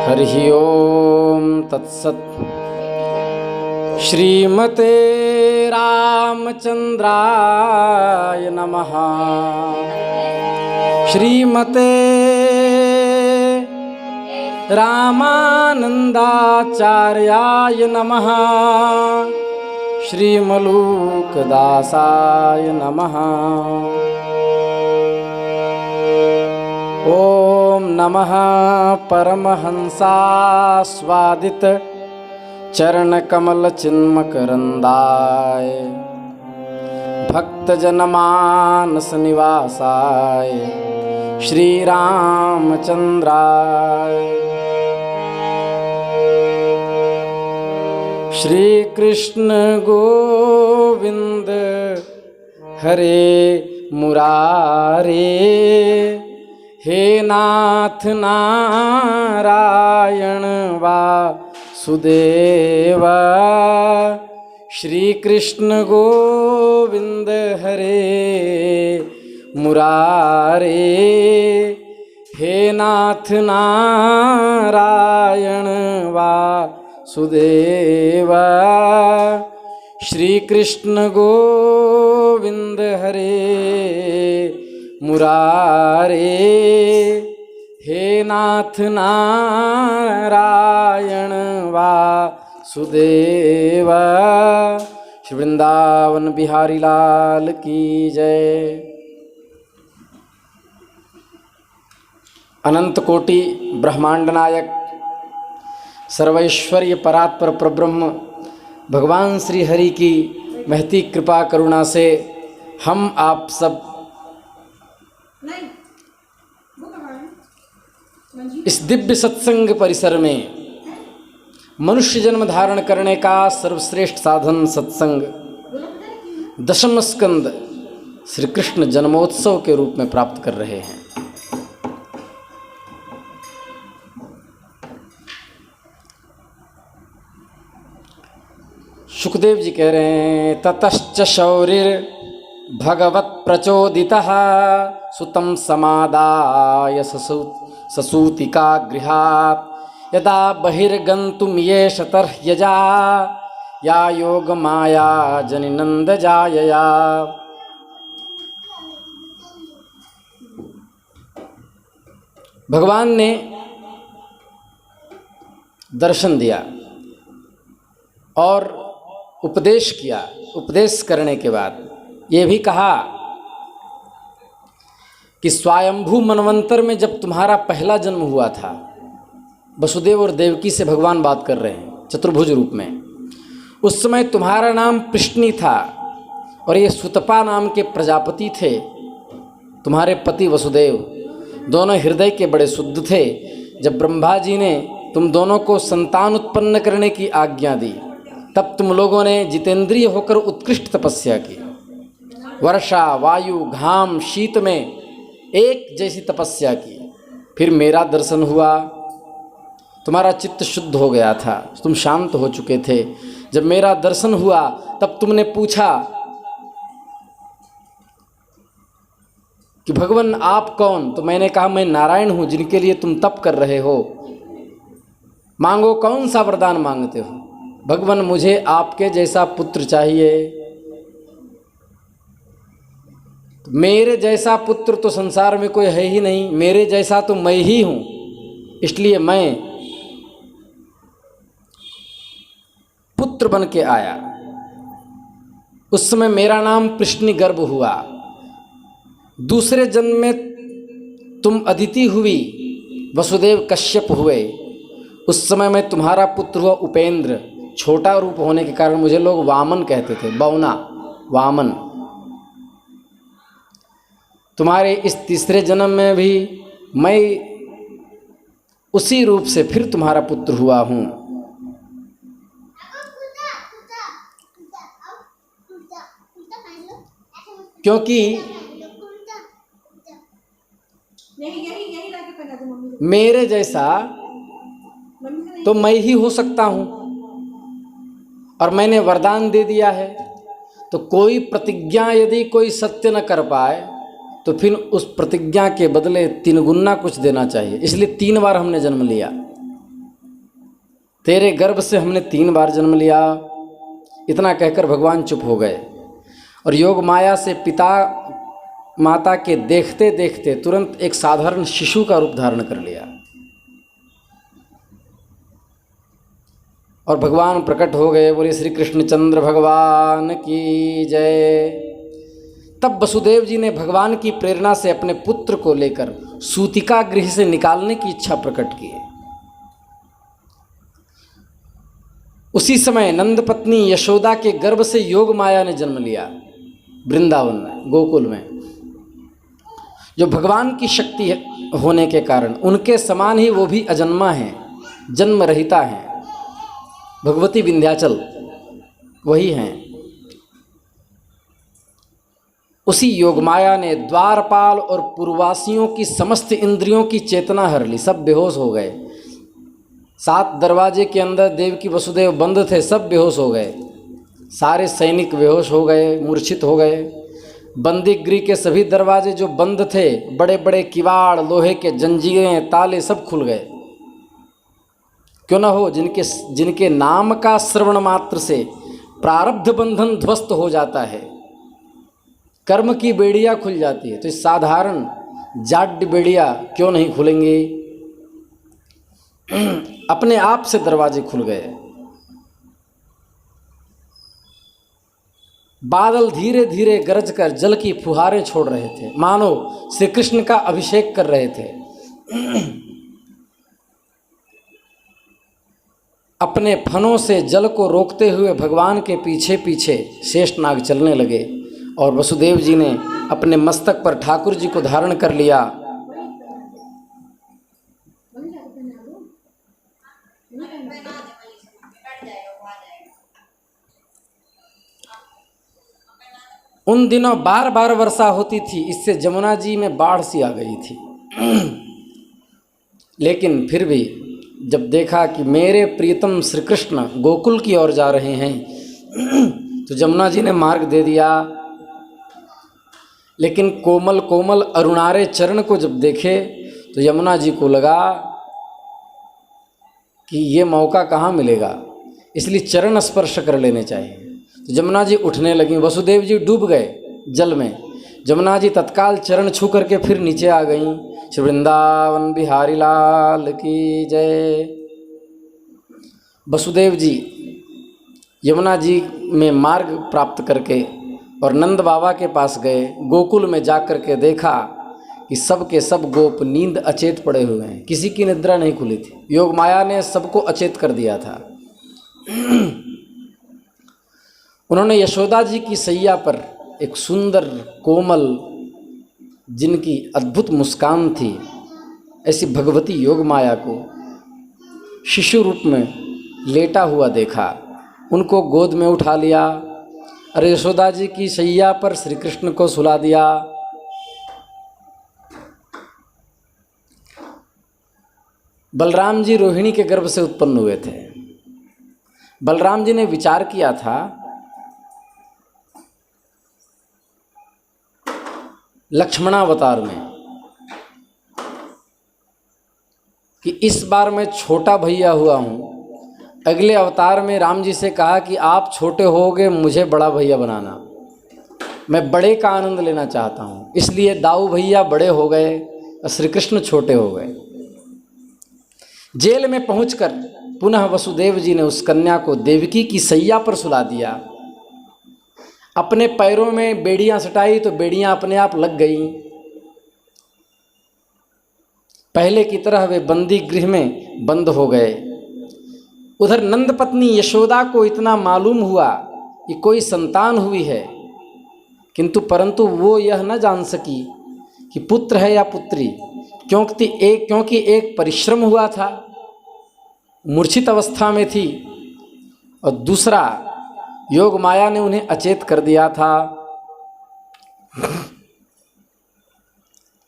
हरिः ओम तत्सत्। श्रीमते रामचंद्राय नमः। श्रीमते रामानंदाचार्याय नमः। श्रीमलूकदासाय नमः। ओम नमः परमहंसास्वादित चरणकमल चिन्मकरंदाय भक्तजनमानस निवासाय श्रीरामचंद्राय। श्री कृष्ण गोविंद हरे मुरारे, हे नाथ नारायण वासुदेव। श्री कृष्ण गोविंद हरे मुरारे, हे नाथ नारायण वासुदेव। श्री कृष्ण गोविंद हरे मुरारे, हे नाथ नारायण वासुदेव। श्री वृंदावन बिहारी लाल की जय। अनंत कोटि ब्रह्मांड नायक सर्वैश्वर्य परात्पर परब्रह्म भगवान श्री हरि की महती कृपा करुणा से हम आप सब इस दिव्य सत्संग परिसर में मनुष्य जन्म धारण करने का सर्वश्रेष्ठ साधन सत्संग दशम स्कंद श्री कृष्ण जन्मोत्सव के रूप में प्राप्त कर रहे हैं। सुखदेव जी कह रहे हैं, ततश्च शौरिर भगवत प्रचोदितः सुतं समादाय ससूतिका गृहात् यदा बहिर्गन्तुं येष तर्ह्यजा या योग माया जनिनंद जायया। भगवान ने दर्शन दिया और उपदेश किया। उपदेश करने के बाद ये भी कहा कि स्वयंभू मनवंतर में जब तुम्हारा पहला जन्म हुआ था, वसुदेव और देवकी से भगवान बात कर रहे हैं चतुर्भुज रूप में, उस समय तुम्हारा नाम पृष्णी था और ये सुतपा नाम के प्रजापति थे। तुम्हारे पति वसुदेव दोनों हृदय के बड़े शुद्ध थे। जब ब्रह्मा जी ने तुम दोनों को संतान उत्पन्न करने की आज्ञा दी, तब तुम लोगों ने जितेंद्रिय होकर उत्कृष्ट तपस्या की। वर्षा वायु घाम शीत में एक जैसी तपस्या की। फिर मेरा दर्शन हुआ, तुम्हारा चित्त शुद्ध हो गया था, तुम शांत हो चुके थे। जब मेरा दर्शन हुआ तब तुमने पूछा कि भगवान आप कौन? तो मैंने कहा मैं नारायण हूँ जिनके लिए तुम तप कर रहे हो। मांगो, कौन सा वरदान मांगते हो? भगवान मुझे आपके जैसा पुत्र चाहिए। मेरे जैसा पुत्र तो संसार में कोई है ही नहीं, मेरे जैसा तो मैं ही हूँ, इसलिए मैं पुत्र बन के आया। उस समय मेरा नाम पृष्णी गर्भ हुआ। दूसरे जन्म में तुम अदिति हुई, वसुदेव कश्यप हुए। उस समय मैं तुम्हारा पुत्र हुआ उपेंद्र। छोटा रूप होने के कारण मुझे लोग वामन कहते थे, बौना वामन। तुम्हारे इस तीसरे जन्म में भी मैं उसी रूप से फिर तुम्हारा पुत्र हुआ हूँ। क्योंकि मेरे जैसा तो मैं ही हो सकता हूँ और मैंने वरदान दे दिया है। तो कोई प्रतिज्ञा यदि कोई सत्य न कर पाए तो फिर उस प्रतिज्ञा के बदले 3 गुना कुछ देना चाहिए। इसलिए 3 बार हमने जन्म लिया, तेरे गर्भ से हमने 3 बार जन्म लिया। इतना कहकर भगवान चुप हो गए और योग माया से पिता माता के देखते देखते तुरंत एक साधारण शिशु का रूप धारण कर लिया और भगवान प्रकट हो गए। बोले श्री कृष्णचंद्र भगवान की जय। तब वसुदेव जी ने भगवान की प्रेरणा से अपने पुत्र को लेकर सूतिका गृह से निकालने की इच्छा प्रकट की। उसी समय नंद पत्नी यशोदा के गर्भ से योग माया ने जन्म लिया वृंदावन में, गोकुल में। जो भगवान की शक्ति होने के कारण उनके समान ही वो भी अजन्मा हैं, जन्म रहिता हैं। भगवती विंध्याचल वही हैं। उसी योगमाया ने द्वारपाल और पूर्ववासियों की समस्त इंद्रियों की चेतना हर ली। सब बेहोश हो गए। 7 दरवाजे के अंदर देवकी वसुदेव बंद थे, सब बेहोश हो गए। सारे सैनिक बेहोश हो गए, मूर्छित हो गए। बंदी गृह के सभी दरवाजे जो बंद थे, बड़े बड़े किवाड़, लोहे के जंजीरें, ताले सब खुल गए। क्यों न हो, जिनके नाम का श्रवण मात्र से प्रारब्ध बंधन ध्वस्त हो जाता है, कर्म की बेड़ियाँ खुल जाती है, तो इस साधारण जाड्य बेड़ियाँ क्यों नहीं खुलेंगी। अपने आप से दरवाजे खुल गए। बादल धीरे धीरे गरज कर जल की फुहारें छोड़ रहे थे, मानो श्री कृष्ण का अभिषेक कर रहे थे। अपने फनों से जल को रोकते हुए भगवान के पीछे पीछे शेषनाग चलने लगे और वसुदेव जी ने अपने मस्तक पर ठाकुर जी को धारण कर लिया। उन दिनों बार बार वर्षा होती थी, इससे जमुना जी में बाढ़ सी आ गई थी। लेकिन फिर भी जब देखा कि मेरे प्रियतम श्री कृष्ण गोकुल की ओर जा रहे हैं, तो जमुना जी ने मार्ग दे दिया। लेकिन कोमल कोमल अरुणारे चरण को जब देखे तो यमुना जी को लगा कि ये मौका कहाँ मिलेगा, इसलिए चरण स्पर्श कर लेने चाहिए। तो जमुना जी उठने लगी, वसुदेव जी डूब गए जल में। जमुना जी तत्काल चरण छू करके फिर नीचे आ गईं। श्री वृंदावन बिहारी लाल की जय। वसुदेव जी यमुना जी में मार्ग प्राप्त करके और नंद बाबा के पास गए। गोकुल में जाकर के देखा कि सब के सब गोप नींद अचेत पड़े हुए हैं, किसी की निद्रा नहीं खुली थी। योग माया ने सबको अचेत कर दिया था। उन्होंने यशोदा जी की सैया पर एक सुंदर कोमल, जिनकी अद्भुत मुस्कान थी, ऐसी भगवती योग माया को शिशु रूप में लेटा हुआ देखा। उनको गोद में उठा लिया। अरे यशोदा जी की सैया पर श्री कृष्ण को सुला दिया। बलराम जी रोहिणी के गर्भ से उत्पन्न हुए थे। बलराम जी ने विचार किया था लक्ष्मणावतार में कि इस बार मैं छोटा भैया हुआ हूँ, अगले अवतार में राम जी से कहा कि आप छोटे होगे, मुझे बड़ा भैया बनाना, मैं बड़े का आनंद लेना चाहता हूँ। इसलिए दाऊ भैया बड़े हो गए और श्री कृष्ण छोटे हो गए। जेल में पहुंचकर पुनः वसुदेव जी ने उस कन्या को देवकी की सैया पर सुला दिया। अपने पैरों में बेड़ियां सटाई तो बेड़ियां अपने आप लग गईं। पहले की तरह वे बंदी गृह में बंद हो गए। उधर नंद पत्नी यशोदा को इतना मालूम हुआ कि कोई संतान हुई है, परंतु वो यह न जान सकी कि पुत्र है या पुत्री, क्योंकि एक परिश्रम हुआ था, मूर्छित अवस्था में थी, और दूसरा योग माया ने उन्हें अचेत कर दिया था।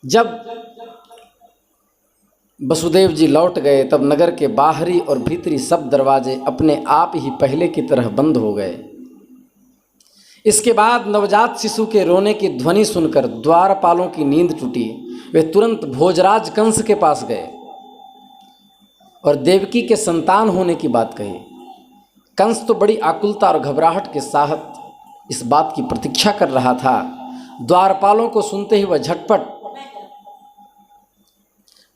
जब वसुदेव जी लौट गए तब नगर के बाहरी और भीतरी सब दरवाजे अपने आप ही पहले की तरह बंद हो गए। इसके बाद नवजात शिशु के रोने की ध्वनि सुनकर द्वारपालों की नींद टूटी। वे तुरंत भोजराज कंस के पास गए और देवकी के संतान होने की बात कही। कंस तो बड़ी आकुलता और घबराहट के साथ इस बात की प्रतीक्षा कर रहा था। द्वारपालों को सुनते ही वह झटपट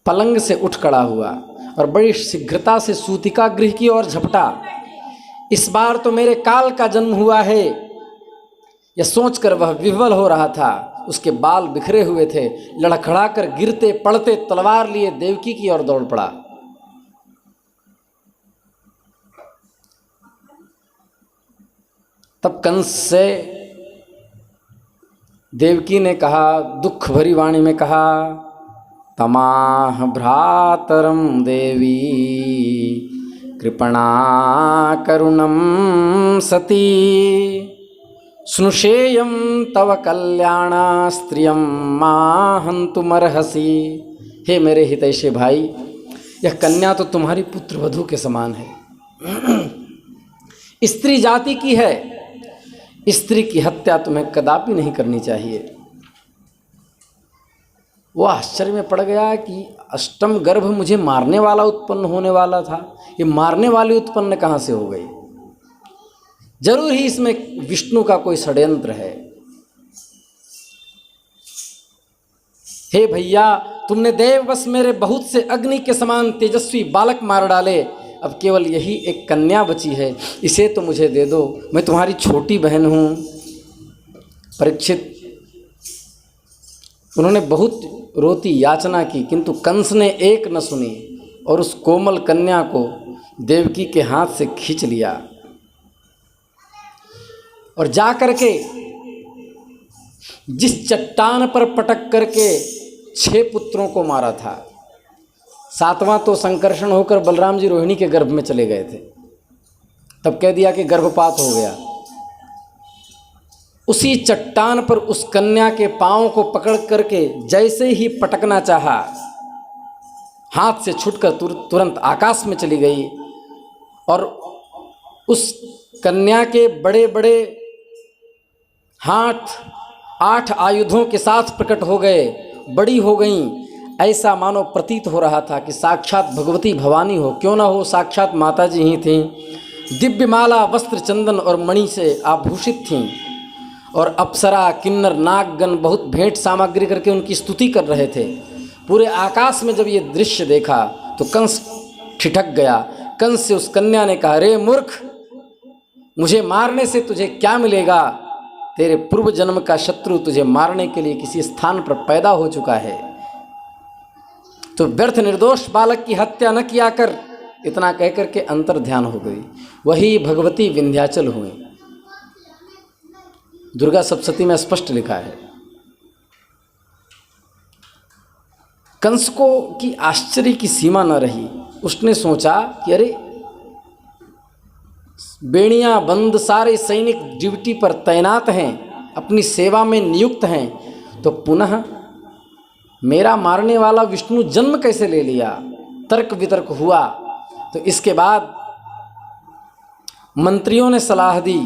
पलंग से उठ खड़ा हुआ और बड़ी शीघ्रता से सूतिका गृह की ओर झपटा। इस बार तो मेरे काल का जन्म हुआ है, यह सोचकर वह विह्वल हो रहा था। उसके बाल बिखरे हुए थे। लड़खड़ाकर गिरते पड़ते तलवार लिए देवकी की ओर दौड़ पड़ा। तब कंस से देवकी ने कहा, दुख भरी वाणी में कहा, तमाह भ्रातरम देवी कृपणा करुणम सती स्नुषेयम तव कल्याण स्त्रियम माहंतुमर्हसि। हे मेरे हितैषी भाई, यह कन्या तो तुम्हारी पुत्रवधू के समान है, स्त्री जाति की है। स्त्री की हत्या तुम्हें कदापि नहीं करनी चाहिए। वो आश्चर्य में पड़ गया कि अष्टम गर्भ मुझे मारने वाला उत्पन्न होने वाला था, ये मारने वाली उत्पन्न कहाँ से हो गई? जरूर ही इसमें विष्णु का कोई षड्यंत्र है। हे भैया, तुमने देववश मेरे बहुत से अग्नि के समान तेजस्वी बालक मार डाले, अब केवल यही एक कन्या बची है, इसे तो मुझे दे दो, मैं तुम्हारी छोटी बहन हूँ। परीक्षित उन्होंने बहुत रोती याचना की, किंतु कंस ने एक न सुनी और उस कोमल कन्या को देवकी के हाथ से खींच लिया और जा करके जिस चट्टान पर पटक करके 6 पुत्रों को मारा था, 7वां तो संकर्षण होकर बलराम जी रोहिणी के गर्भ में चले गए थे। तब कह दिया कि गर्भपात हो गया। उसी चट्टान पर उस कन्या के पांव को पकड़ करके जैसे ही पटकना चाहा, हाथ से छूटकर तुरंत आकाश में चली गई और उस कन्या के बड़े बड़े हाथ 8 आयुधों के साथ प्रकट हो गए, बड़ी हो गईं। ऐसा मानो प्रतीत हो रहा था कि साक्षात भगवती भवानी हो, क्यों ना हो साक्षात माता जी ही थीं। दिव्य माला वस्त्र चंदन और मणि से आभूषित थीं और अप्सरा किन्नर नागगण बहुत भेंट सामग्री करके उनकी स्तुति कर रहे थे। पूरे आकाश में जब ये दृश्य देखा तो कंस ठिठक गया। कंस से उस कन्या ने कहा, रे मूर्ख, मुझे मारने से तुझे क्या मिलेगा? तेरे पूर्व जन्म का शत्रु तुझे मारने के लिए किसी स्थान पर पैदा हो चुका है, तो व्यर्थ निर्दोष बालक की हत्या न किया कर। इतना कहकर के अंतर ध्यान हो गई। वही भगवती विंध्याचल हुई। दुर्गा सप्तशती में स्पष्ट लिखा है। कंस को की आश्चर्य की सीमा न रही। उसने सोचा कि अरे, बेड़ियां बंद सारे सैनिक ड्यूटी पर तैनात हैं, अपनी सेवा में नियुक्त हैं, तो पुनः मेरा मारने वाला विष्णु जन्म कैसे ले लिया? तर्क वितर्क हुआ। तो इसके बाद मंत्रियों ने सलाह दी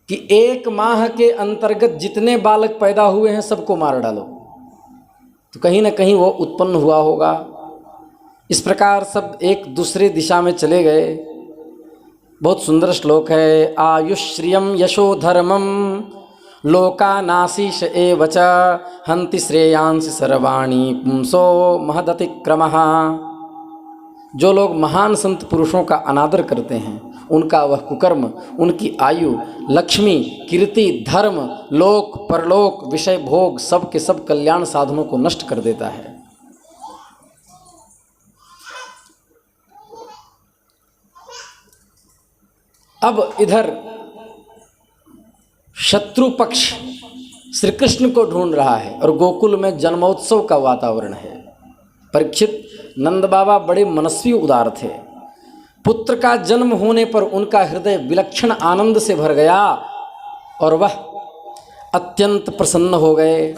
कि 1 माह के अंतर्गत जितने बालक पैदा हुए हैं सबको मार डालो, तो कहीं ना कहीं वो उत्पन्न हुआ होगा। इस प्रकार सब एक दूसरे दिशा में चले गए। बहुत सुंदर श्लोक है। आयुश्रियम यशो धर्मम लोकानाशीष एवच हंति श्रेयांसि सर्वाणि पुंसो महदतिक्रमः। जो लोग महान संत पुरुषों का अनादर करते हैं, उनका वह कुकर्म उनकी आयु, लक्ष्मी, कीर्ति, धर्म, लोक परलोक, विषय भोग सब के सब कल्याण साधनों को नष्ट कर देता है। अब इधर शत्रु पक्ष श्री कृष्ण को ढूंढ रहा है और गोकुल में जन्मोत्सव का वातावरण है। परीक्षित, नंद बाबा बड़े मनस्वी उदार थे। पुत्र का जन्म होने पर उनका हृदय विलक्षण आनंद से भर गया और वह अत्यंत प्रसन्न हो गए।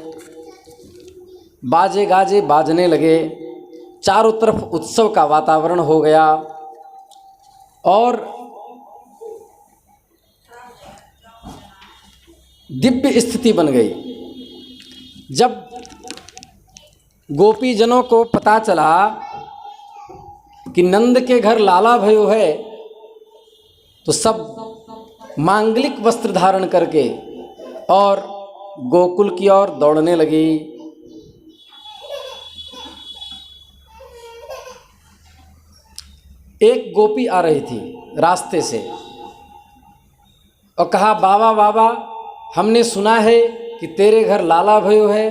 बाजे गाजे बाजने लगे, चारों तरफ उत्सव का वातावरण हो गया और दिव्य स्थिति बन गई। जब गोपीजनों को पता चला कि नंद के घर लाला भयो है, तो सब मांगलिक वस्त्र धारण करके और गोकुल की ओर दौड़ने लगी। एक गोपी आ रही थी रास्ते से और कहा, बाबा बाबा, हमने सुना है कि तेरे घर लाला भयो है,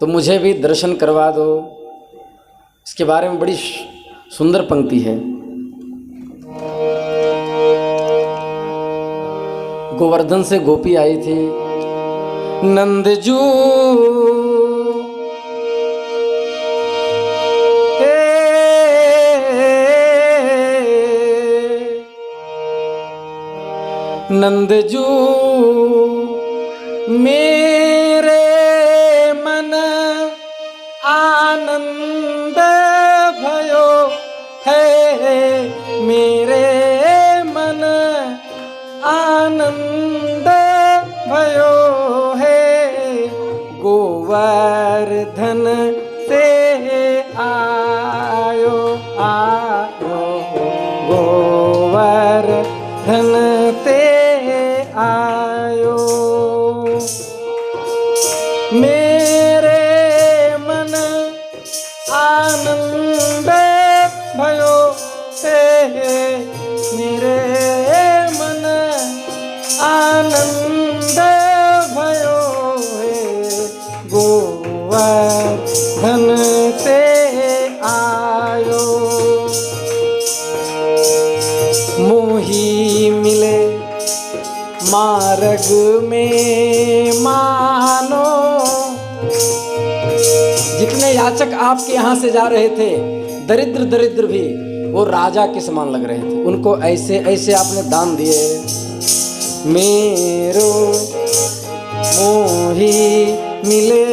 तो मुझे भी दर्शन करवा दो। इसके बारे में बड़ी सुंदर पंक्ति है। गोवर्धन से गोपी आई थी। नंदजू नंदजू मेरे मन आनंद भयो है, मेरे मन आनंद भयो है, गोवर्धन से आयो आयो, गोवर्धन से आयो, मेरे मन आनंद भयो है, मेरे मन आनंद भयो है, गोवर्धन से आयो। मोही मिले मार्ग में मानो, जितने याचक आपके यहाँ से जा रहे थे, दरिद्र भी वो राजा के समान लग रहे थे। उनको ऐसे ऐसे आपने दान दिए। मेरो मोही मिले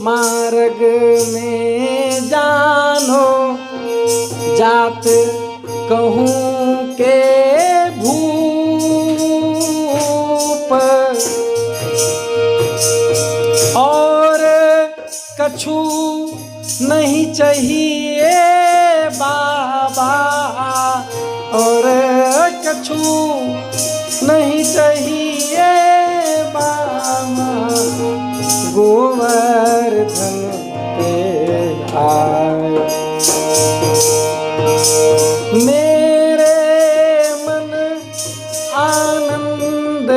मार्ग में जानो, जात कहूँ के भूप, और कछु नहीं चाहिए बाबा, और कछु नहीं चाहिए बाबा, गोवर्धन पे आए, मेरे मन आनंद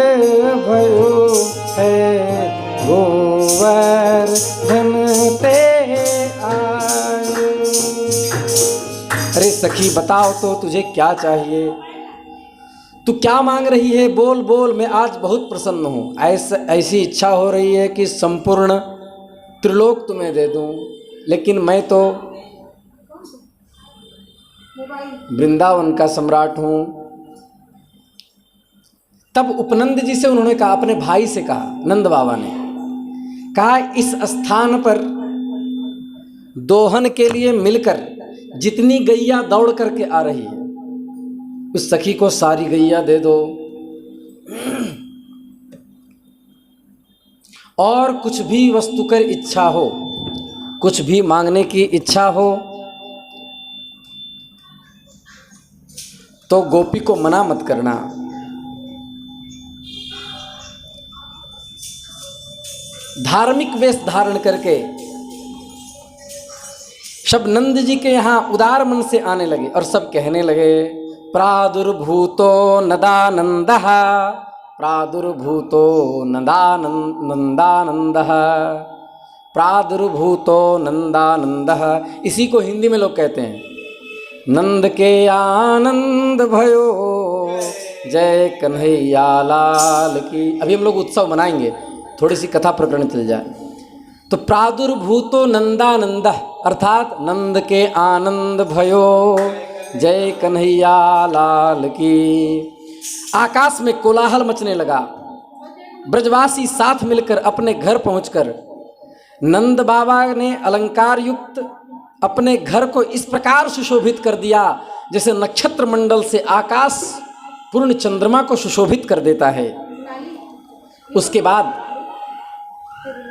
भयो है, गोवर्धन पे आए। अरे सखी, बताओ तो तुझे क्या चाहिए? तू क्या मांग रही है? बोल बोल, मैं आज बहुत प्रसन्न हूँ। ऐसी इच्छा हो रही है कि संपूर्ण त्रिलोक तुम्हें दे दूँ, लेकिन मैं तो वृंदावन का सम्राट हूँ। तब उपनंद जी से उन्होंने कहा, अपने भाई से कहा, नंद बाबा ने कहा, इस स्थान पर दोहन के लिए मिलकर जितनी गैया दौड़ करके आ रही है, उस सखी को सारी गैया दे दो। और कुछ भी वस्तुकर इच्छा हो, कुछ भी मांगने की इच्छा हो, तो गोपी को मना मत करना। धार्मिक वेश धारण करके सब नंद जी के यहाँ उदार मन से आने लगे और सब कहने लगे, प्रादुर्भूतो नदानंदः, प्रादुर्भूतो नंदानंदः, प्रादुर्भूतो नंदानंदः। इसी को हिंदी में लोग कहते हैं, नंद के आनंद भयो, जय कन्हैया लाल की। अभी हम लोग उत्सव मनाएंगे, थोड़ी सी कथा प्रकरण चल जाए। तो प्रादुर्भूतो नंदानंद अर्थात नंद के आनंद भयो, जय कन्हैया लाल की। आकाश में कोलाहल मचने लगा। ब्रजवासी साथ मिलकर अपने घर पहुंचकर नंद बाबा ने अलंकार युक्त अपने घर को इस प्रकार सुशोभित कर दिया जैसे नक्षत्र मंडल से आकाश पूर्ण चंद्रमा को सुशोभित कर देता है। उसके बाद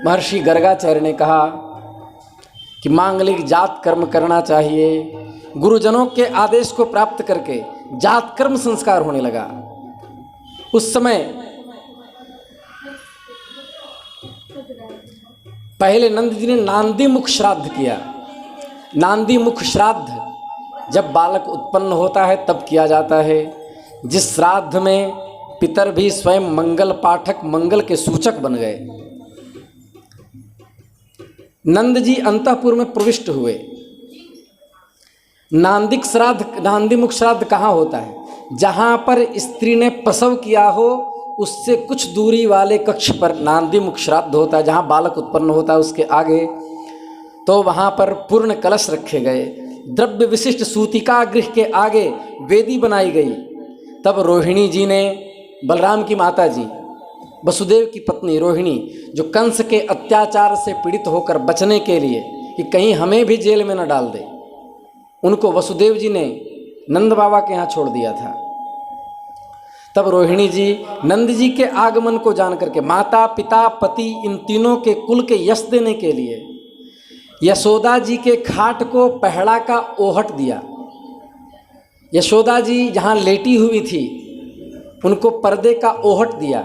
महर्षि गर्गाचार्य ने कहा कि मांगलिक जात कर्म करना चाहिए। गुरुजनों के आदेश को प्राप्त करके जात कर्म संस्कार होने लगा। उस समय पहले नंद जी ने नांदी मुख श्राद्ध किया। नांदी मुख श्राद्ध जब बालक उत्पन्न होता है तब किया जाता है, जिस श्राद्ध में पितर भी स्वयं मंगल पाठक, मंगल के सूचक बन गए। नंद जी अंतःपुर में प्रविष्ट हुए। नांदिक श्राद्ध, नांदी मुख श्राद्ध कहाँ होता है? जहाँ पर स्त्री ने प्रसव किया हो उससे कुछ दूरी वाले कक्ष पर नांदी मुख श्राद्ध होता है। जहाँ बालक उत्पन्न होता है उसके आगे, तो वहाँ पर पूर्ण कलश रखे गए। द्रव्य विशिष्ट सूतिका गृह के आगे वेदी बनाई गई। तब रोहिणी जी ने, बलराम की माता जी, वसुदेव की पत्नी रोहिणी, जो कंस के अत्याचार से पीड़ित होकर बचने के लिए कि कहीं हमें भी जेल में न डाल दे, उनको वसुदेव जी ने नंद बाबा के यहाँ छोड़ दिया था। तब रोहिणी जी नंद जी के आगमन को जान करके माता पिता पति इन तीनों के कुल के यश देने के लिए यशोदा जी के खाट को पहड़ा का ओहट दिया। यशोदा जी जहाँ लेटी हुई थी उनको पर्दे का ओहट दिया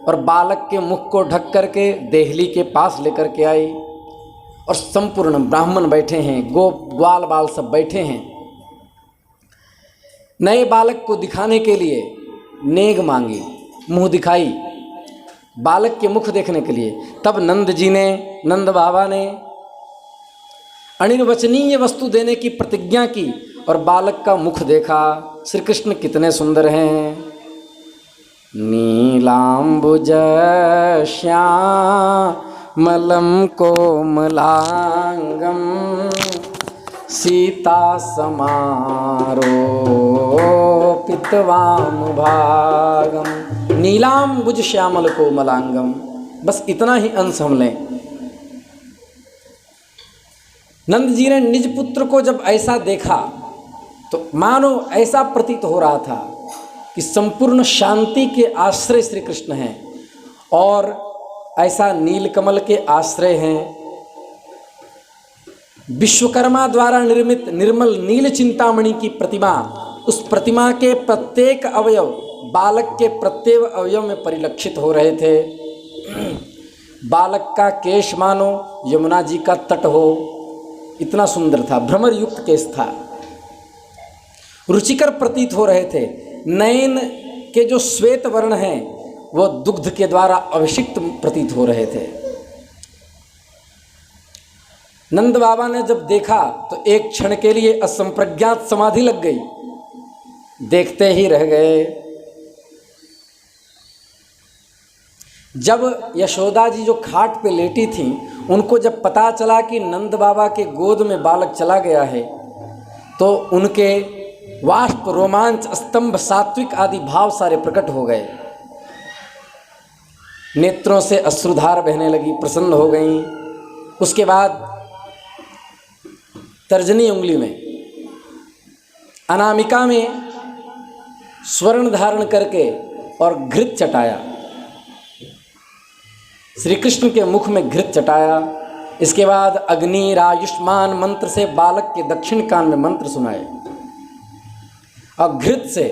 और बालक के मुख को ढक करके देहली के पास लेकर के आई। और संपूर्ण ब्राह्मण बैठे हैं, ग्वाल बाल सब बैठे हैं। नए बालक को दिखाने के लिए नेग मांगी, मुंह दिखाई बालक के मुख देखने के लिए। तब नंद जी ने, नंद बाबा ने अनिर्वचनीय वस्तु देने की प्रतिज्ञा की और बालक का मुख देखा। श्री कृष्ण कितने सुंदर हैं। नीलांबुज श्यामलं कोमलांगम सीता समारोपितवाम भागम। नीलांबुज श्यामल कोमलांगम, बस इतना ही अंश हम लें। नंद जी ने निज पुत्र को जब ऐसा देखा तो मानो ऐसा प्रतीत हो रहा था कि संपूर्ण शांति के आश्रय श्री कृष्ण हैं और ऐसा नीलकमल के आश्रय हैं। विश्वकर्मा द्वारा निर्मित निर्मल नील चिंतामणि की प्रतिमा, उस प्रतिमा के प्रत्येक अवयव बालक के प्रत्येक अवयव में परिलक्षित हो रहे थे। बालक का केश मानो यमुना जी का तट हो, इतना सुंदर था। भ्रमर युक्त केश था, रुचिकर प्रतीत हो रहे थे। नयन के जो श्वेत वर्ण हैं वो दुग्ध के द्वारा अभिषिक्त प्रतीत हो रहे थे। नंद बाबा ने जब देखा तो एक क्षण के लिए असंप्रज्ञात समाधि लग गई, देखते ही रह गए। जब यशोदा जी जो खाट पे लेटी थीं, उनको जब पता चला कि नंद बाबा के गोद में बालक चला गया है तो उनके वाष्प, रोमांच, स्तंभ, सात्विक आदि भाव सारे प्रकट हो गए। नेत्रों से अश्रुधार बहने लगी, प्रसन्न हो गईं। उसके बाद तर्जनी उंगली में, अनामिका में स्वर्ण धारण करके और घृत चटाया। श्री कृष्ण के मुख में घृत चटाया। इसके बाद अग्निरायुष्मान मंत्र से बालक के दक्षिण कान में मंत्र सुनाए और घृत से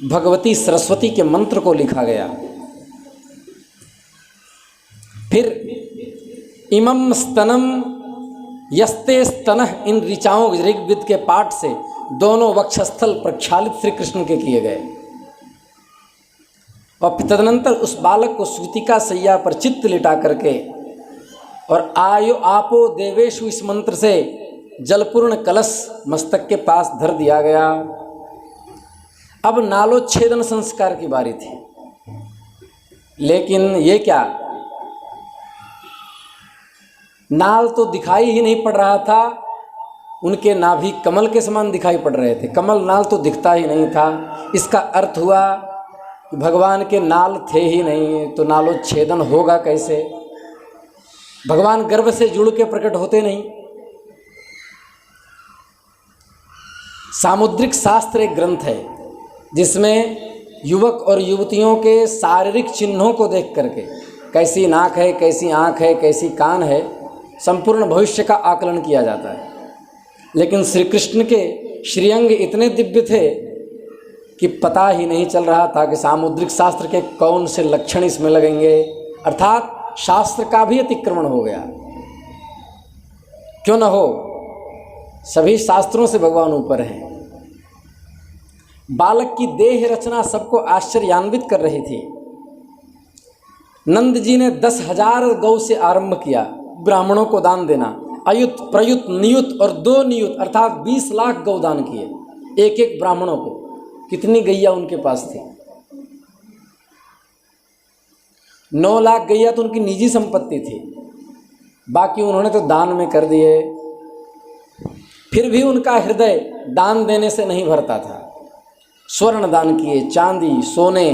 भगवती सरस्वती के मंत्र को लिखा गया। फिर इमं स्तनम यस्ते स्तनः, इन ऋचाओं ऋग्वेद के पाठ से दोनों वक्षस्थल प्रक्षालित श्री कृष्ण के किए गए। और तदनंतर उस बालक को सूतिका सैया पर चित्त लिटा करके और आयो आपो देवेशु, इस मंत्र से जलपूर्ण कलश मस्तक के पास धर दिया गया। अब नालोच्छेदन संस्कार की बारी थी, लेकिन ये क्या, नाल तो दिखाई ही नहीं पड़ रहा था। उनके नाभि कमल के समान दिखाई पड़ रहे थे, कमल नाल तो दिखता ही नहीं था। इसका अर्थ हुआ कि भगवान के नाल थे ही नहीं, तो नालोच्छेदन होगा कैसे? भगवान गर्भ से जुड़ के प्रकट होते नहीं। सामुद्रिक शास्त्र एक ग्रंथ है जिसमें युवक और युवतियों के शारीरिक चिन्हों को देख करके, कैसी नाक है, कैसी आँख है, कैसी कान है, संपूर्ण भविष्य का आकलन किया जाता है। लेकिन श्री कृष्ण के श्रीअंग इतने दिव्य थे कि पता ही नहीं चल रहा था कि सामुद्रिक शास्त्र के कौन से लक्षण इसमें लगेंगे, अर्थात शास्त्र का भी अतिक्रमण हो गया। क्यों न हो, सभी शास्त्रों से भगवान ऊपर हैं। बालक की देह रचना सबको आश्चर्यान्वित कर रही थी। नंद जी ने 10,000 गौ से आरंभ किया ब्राह्मणों को दान देना। अयुत, प्रयुत, नियुत और 2 नियुत अर्थात 20 लाख गौ दान किए एक एक ब्राह्मणों को। कितनी गैया उनके पास थी? 9 लाख गैया तो उनकी निजी संपत्ति थी, बाकी उन्होंने तो दान में कर दिए। फिर भी उनका हृदय दान देने से नहीं भरता था। स्वर्ण दान किए, चांदी, सोने,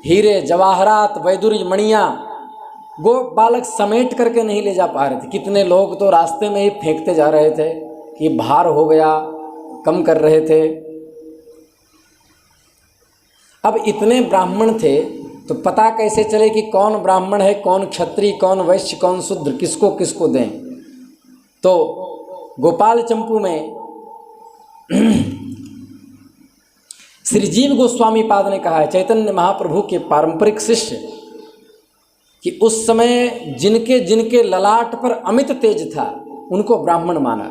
हीरे, जवाहरात, वैदुर्य, मणियाँ, वो बालक समेट करके नहीं ले जा पा रहे थे। कितने लोग तो रास्ते में ही फेंकते जा रहे थे कि भार हो गया, कम कर रहे थे। अब इतने ब्राह्मण थे तो पता कैसे चले कि कौन ब्राह्मण है, कौन क्षत्रिय, कौन वैश्य, कौन शूद्र, किसको किसको दें? तो गोपाल चंपू में श्री जीव गोस्वामी पाद ने कहा है, चैतन्य महाप्रभु के पारंपरिक शिष्य, कि उस समय जिनके जिनके ललाट पर अमित तेज था उनको ब्राह्मण माना,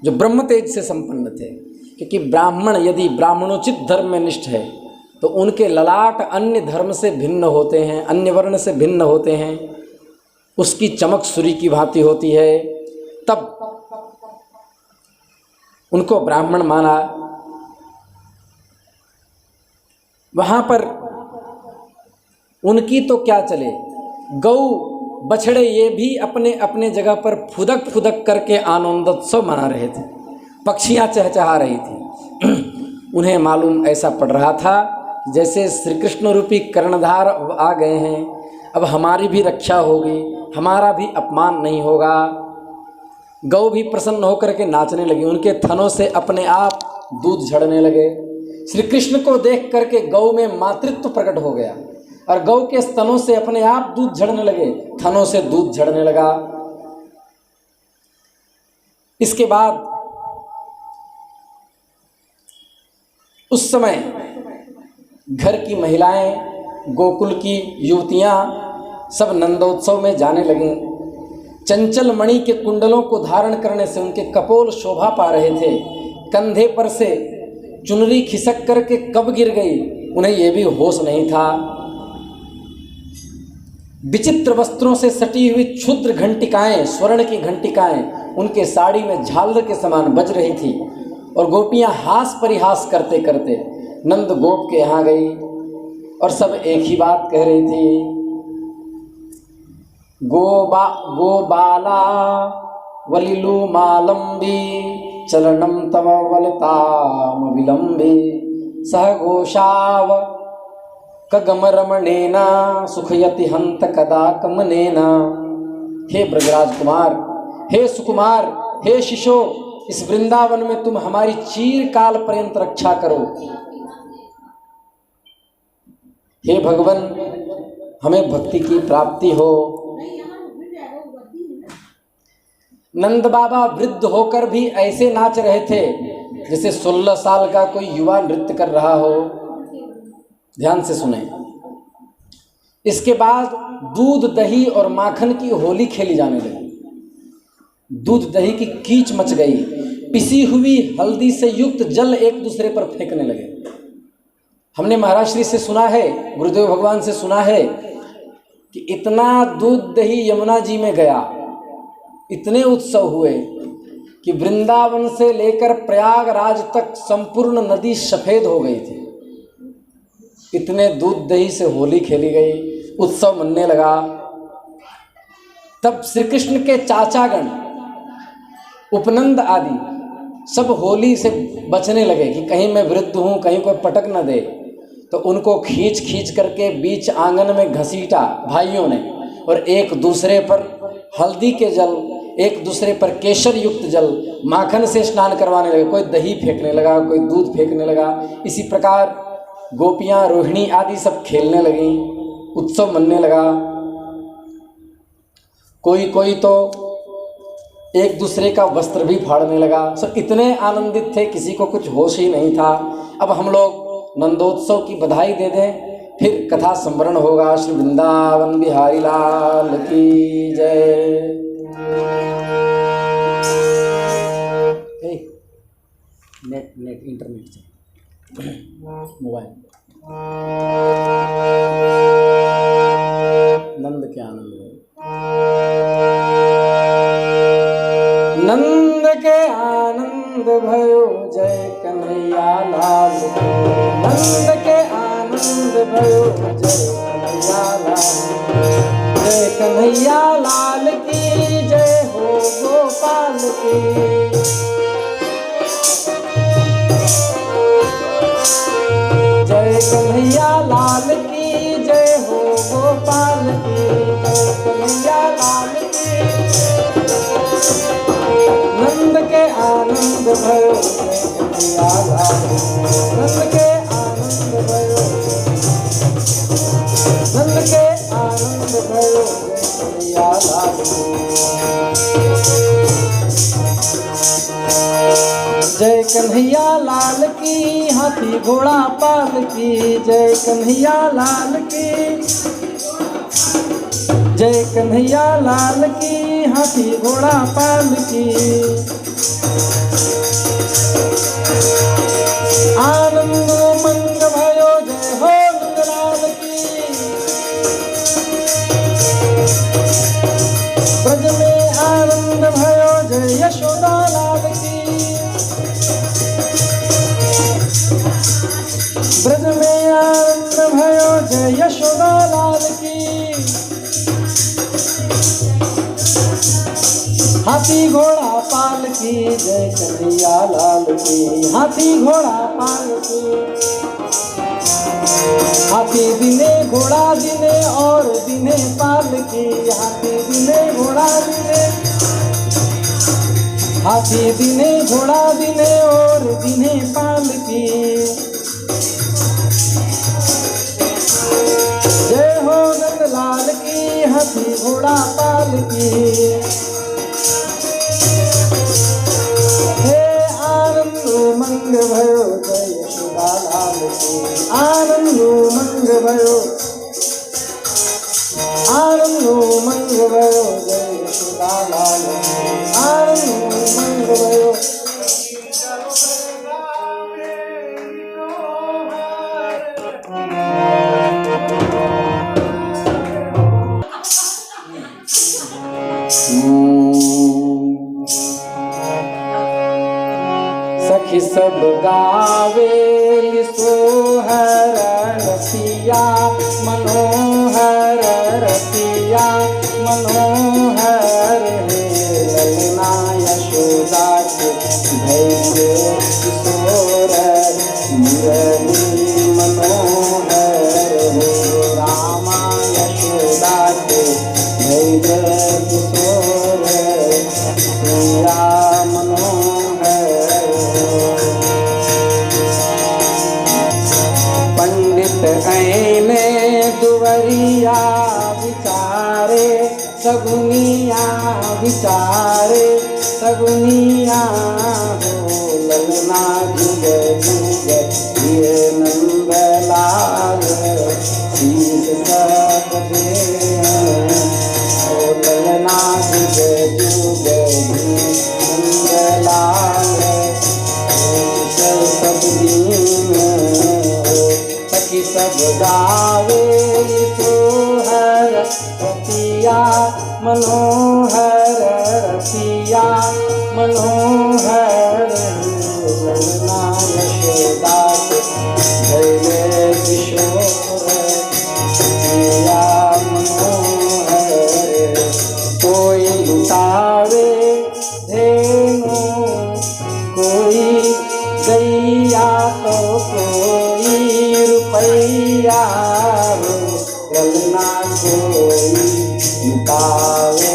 जो ब्रह्म तेज से संपन्न थे। क्योंकि ब्राह्मण यदि ब्राह्मणोचित धर्म में निष्ठ है तो उनके ललाट अन्य धर्म से भिन्न होते हैं, अन्य वर्ण से भिन्न होते हैं, उसकी चमक सूर्य की भांति होती है, तब उनको ब्राह्मण माना। वहाँ पर उनकी तो क्या चले, गौ बछड़े ये भी अपने अपने जगह पर फुदक फुदक करके आनंदोत्सव मना रहे थे, पक्षियाँ चहचहा रही थी। उन्हें मालूम ऐसा पड़ रहा था जैसे श्री कृष्ण रूपी कर्णधार आ गए हैं, अब हमारी भी रक्षा होगी, हमारा भी अपमान नहीं होगा। गौ भी प्रसन्न होकर के नाचने लगी, उनके थनों से अपने आप दूध झड़ने लगे। श्री कृष्ण को देख करके गौ में मातृत्व प्रकट हो गया और गौ के स्तनों से अपने आप दूध झड़ने लगे, थनों से दूध झड़ने लगा। इसके बाद उस समय घर की महिलाएं, गोकुल की युवतियां सब नंदोत्सव में जाने लगीं। चंचल मणि के कुंडलों को धारण करने से उनके कपोल शोभा पा रहे थे। कंधे पर से चुनरी खिसक करके कब गिर गई उन्हें यह भी होश नहीं था। विचित्र वस्त्रों से सटी हुई क्षुद्र घंटिकाएं, स्वर्ण की घंटिकाएं उनके साड़ी में झालर के समान बज रही थी और गोपियां हास परिहास करते करते नंद गोप के यहाँ गई और सब एक ही बात कह रही थी, गोबाला वलिलु मालंबी चलनम तव वलताम विलंबी सह घोषाव कगमरमणेना सुखयति हंत कदा कमनेना। हे ब्रजराज कुमार, हे सुकुमार, हे शिशो, इस वृंदावन में तुम हमारी चीरकाल पर्यंत रक्षा करो। हे भगवान, हमें भक्ति की प्राप्ति हो। नंद बाबा वृद्ध होकर भी ऐसे नाच रहे थे जैसे 16 साल का कोई युवा नृत्य कर रहा हो। ध्यान से सुने। इसके बाद दूध, दही और माखन की होली खेली जाने लगी। दूध दही की कीच मच गई, पिसी हुई हल्दी से युक्त जल एक दूसरे पर फेंकने लगे। हमने महाराज श्री से सुना है, गुरुदेव भगवान से सुना है कि इतना दूध दही यमुना जी में गया, इतने उत्सव हुए कि वृंदावन से लेकर प्रयागराज तक संपूर्ण नदी सफेद हो गई थी। इतने दूध दही से होली खेली गई, उत्सव मनने लगा। तब श्री कृष्ण के चाचागण, उपनंद आदि सब होली से बचने लगे कि कहीं मैं वृद्ध हूँ, कहीं कोई पटक न दे। तो उनको खींच खींच करके बीच आंगन में घसीटा भाइयों ने और एक दूसरे पर हल्दी के जल, एक दूसरे पर केसर युक्त जल, माखन से स्नान करवाने लगे। कोई दही फेंकने लगा, कोई दूध फेंकने लगा। इसी प्रकार गोपियाँ रोहिणी आदि सब खेलने लगी, उत्सव मनने लगा। कोई कोई तो एक दूसरे का वस्त्र भी फाड़ने लगा। सब इतने आनंदित थे, किसी को कुछ होश ही नहीं था। अब हम लोग नंदोत्सव की बधाई दे दें, फिर कथा संवरण होगा। श्री वृंदावन बिहारी लाल की जय। नेट इंटरनेट से मोबाइल नंद के आनंद में, नंद के आनंद भयो जय कन्हैया लाल की। नंद के आनंद भयो जय कन्हैया लाल, जय कन्हैया लाल की जय हो गोपाल की। जय कन्हैया लाल की जय हो गोपाल की। जय कन्हैया लाल की। नंद के आनंद भयो जय कन्हैया लाल, नंद के आनंद भयो, नंद के आनंद भयो जय कन्हैया लाल। जय कन्हैया लाल की हाथी घोड़ा पाल की। जय कन्हैया लाल की। जय कन्हैया लाल की हाथी घोड़ा पाल की। आनंद मंग भयो जय हो नंदलाल की। ब्रज में आनंद भयो जय यशोदा लाल की। ब्रज में आनंद भयो जय यशोदा लाल की। हाथी घोड़ा पाल की जय कन्हैया लाल की। हाथी घोड़ा पाल की। हाथी दिने घोड़ा दिने और दिने पाल की। हाथी दिने घोड़ा दिने, हाथी दिने घोड़ा दिने और दिने पाल की। जय हो नंदलाल की हाथी घोड़ा पाल की। हे आनंद मंग भयो जय यशोदा लाल की। आनंद मंग भयो, आनंद मंग भयो जय यशोदा लाल की। आनंद मंग भयो। सखी सब गावे सोहर रसिया, मनोहर रसिया मनोहर हे। ललना यशोदा के धैर्य किशोर मुरली मनोहर हे। रामा यशोदा के धैर्य किशोर मेरा मनोहर। पंडित ऐने दुवरिया विचारे, सगुनिया विचारे सगुनिया हो। ललना जुग जुग ये नंदलाल शीस सब दे। ललना जुग जुग नंदलाल सब दीन। सखी सब गावे सोहर रसिया, मनोहर रसिया मनोहर। ललना यशोदा के धैर्य किशोर मेरा मनोहर। कोई लुटावे धेनु, कोई गैया तो कोई रुपैया हो। ललना कोई लुटावे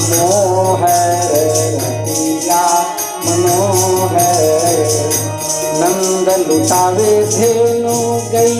मोहर रतिया मनोहर। नंद लुटावे धेनु गैया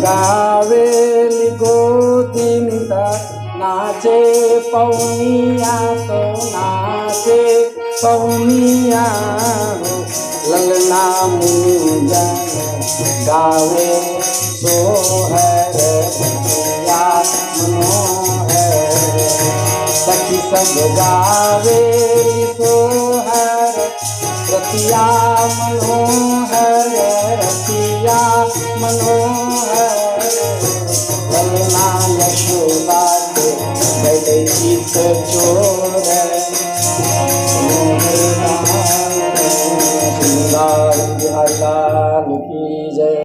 गावेली गोदिनिता नाचे पौनिया तो नाचे पौनिया हो ललना मुंजन गावे सोहर सखिया मनोहर सखी सब गावे सोहर रतिया मनोहर रतिया मनोहर ललना यशोदा के गले चित चोर सुंदर बिहार लाल की जय।